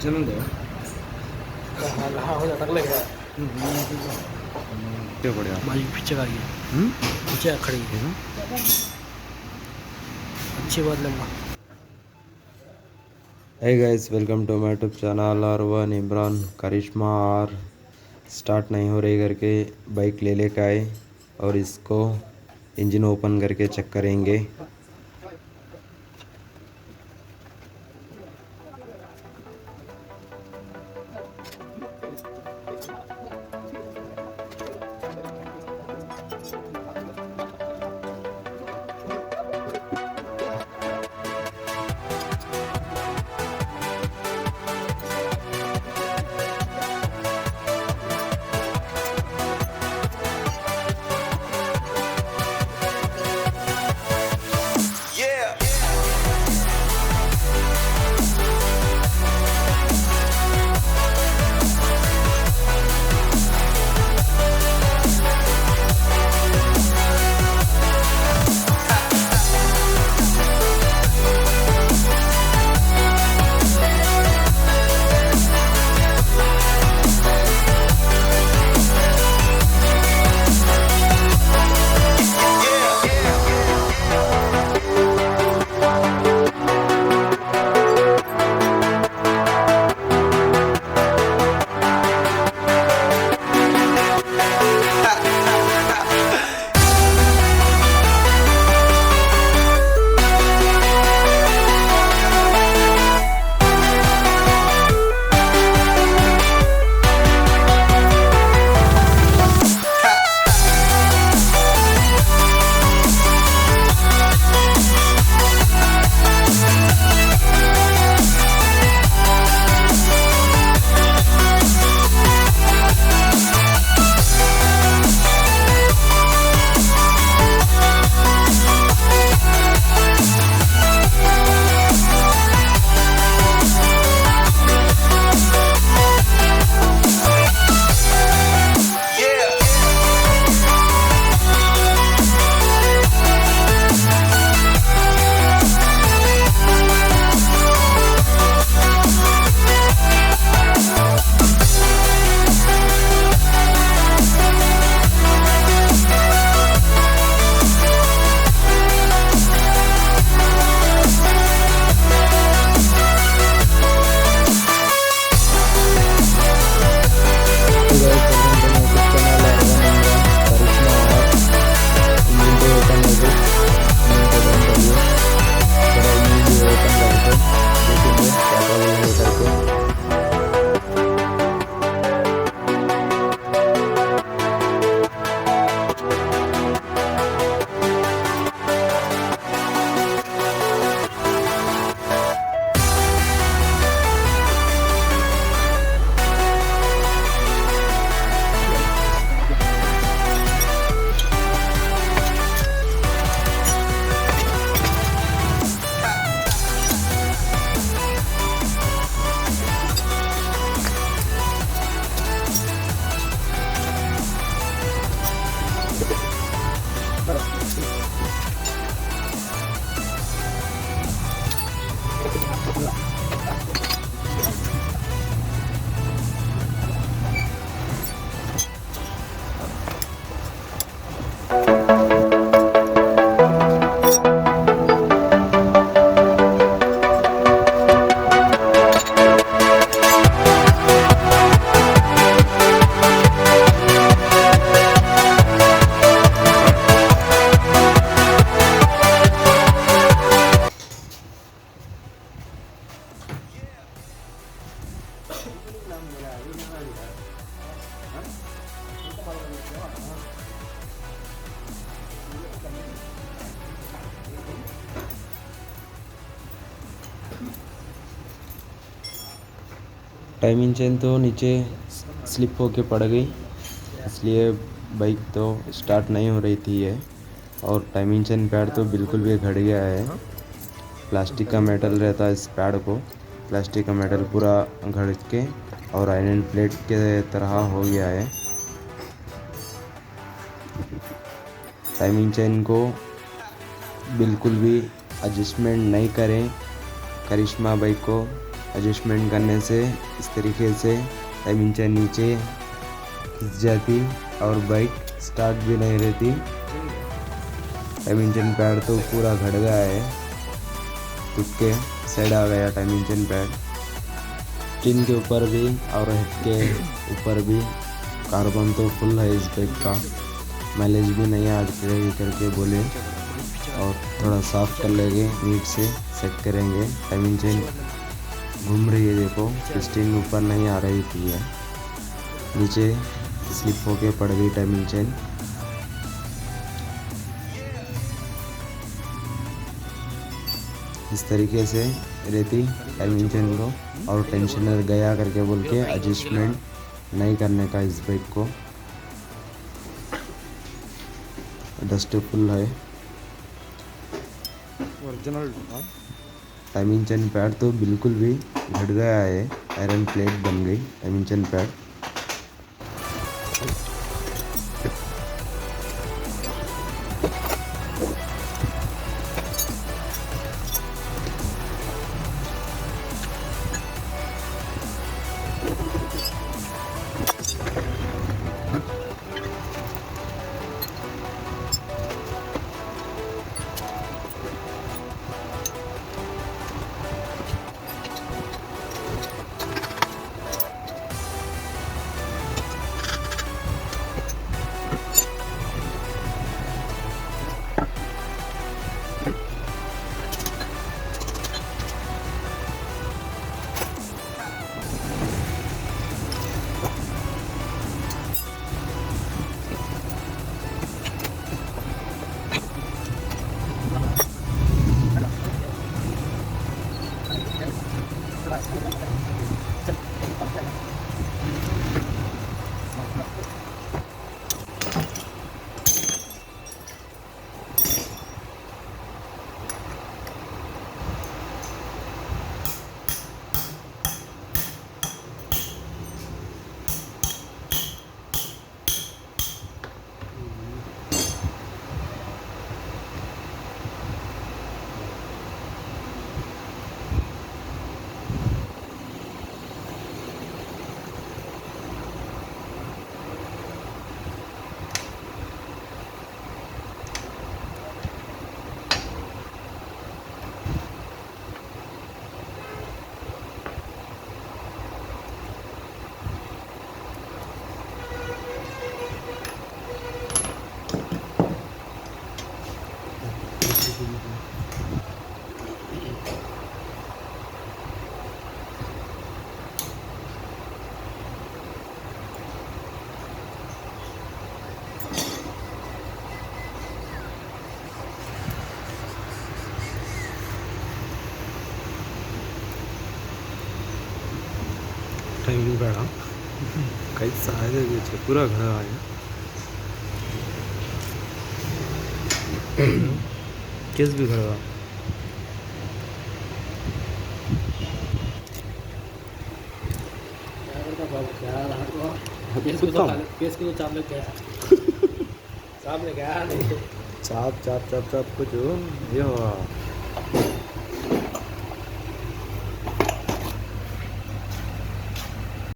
चलन दे हाँ हो जाता लगेगा। क्या बढ़िया बाइक पीछे आ गई, पीछे खड़ी है। अच्छी बात लम्बा। Hey guys, welcome to my YouTube channel R1 Imran. करिश्मा और स्टार्ट नहीं हो रही करके बाइक ले लेके आए और इसको इंजन ओपन करके चेक करेंगे। टाइमिंग चेन तो नीचे स्लिप होके पड़ गई, इसलिए बाइक तो स्टार्ट नहीं हो रही थी है। और टाइमिंग चेन पैड तो बिल्कुल भी घट गया है। प्लास्टिक का मेटल रहता है इस पैड को, प्लास्टिक का मेटल पूरा घट के और आयरन प्लेट के तरह हो गया है। टाइमिंग चेन को बिल्कुल भी एडजस्टमेंट नहीं करें करिश्मा बाइक को एडजस्टमेंट करने से इस तरीके से टाइमिंग चेन नीचे खिंच जाती और बाइक स्टार्ट भी नहीं रहती। टाइमिंग चेन पैड तो पूरा घट गया है, तुक्के साइड आ गया टाइमिंग चेन पैड। टिन के ऊपर भी और हेड के ऊपर भी कार्बन तो फुल है इस बाइक का। माइलेज भी नहीं आ रही करके बोले, और थोड़ा साफ कर लेंगे, नीट से सेट करेंगे। टाइमिंग चेन घूम रही है, देखो पिस्टन ऊपर नहीं आ रही थी है, नीचे स्लिप होके पड़ गई टाइमिंग चेन। इस तरीके से रहती टाइमिंग चेन को, और टेंशनर गया करके बोल के एडजस्टमेंट नहीं करने का इस बाइक को। डस्ट फुल है। ओरिजिनल टाइमिंग चेन पैड तो बिल्कुल भी घट गया है, आयरन प्लेट बन गई timing chain pad. Timing pad कैसा आहे पूरा घड़ा आहे। केस भी खड़ा केस को चाप लेके सामने गया नहीं चाप चाप चाप चाप कुछ ये हुआ।